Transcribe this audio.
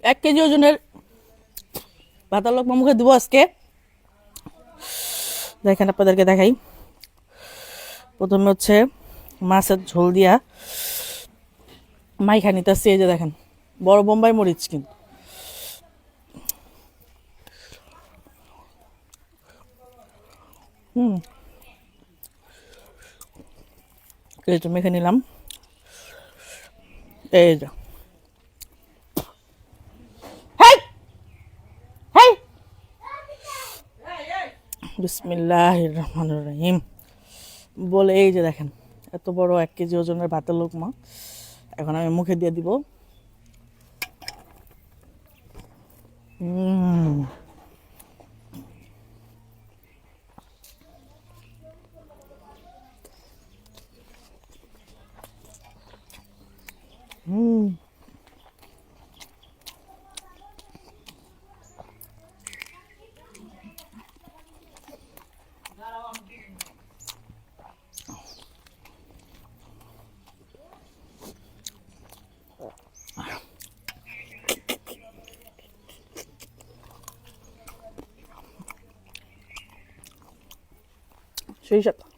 1 KG ওজনের ভাতার লোকমা মুখে দিব আজকে। দেখেন আপনাদেরকে দেখাই। প্রথমে হচ্ছে মাছের ঝোল দিয়া মাইখা নিতেছি। এই যে দেখেন বড় বোম্বাই মরিচ কিন্তু। এই তো মেখে নিলাম। এই যে হেই হেই বিসমিল্লাহির রহমানির রহিম বলে এই যে দেখেন এত বড় 1 কেজি ওজনের ভাতের লোকমা এখন আমি মুখে দিয়ে দিব। হুম হুম সেই সাথে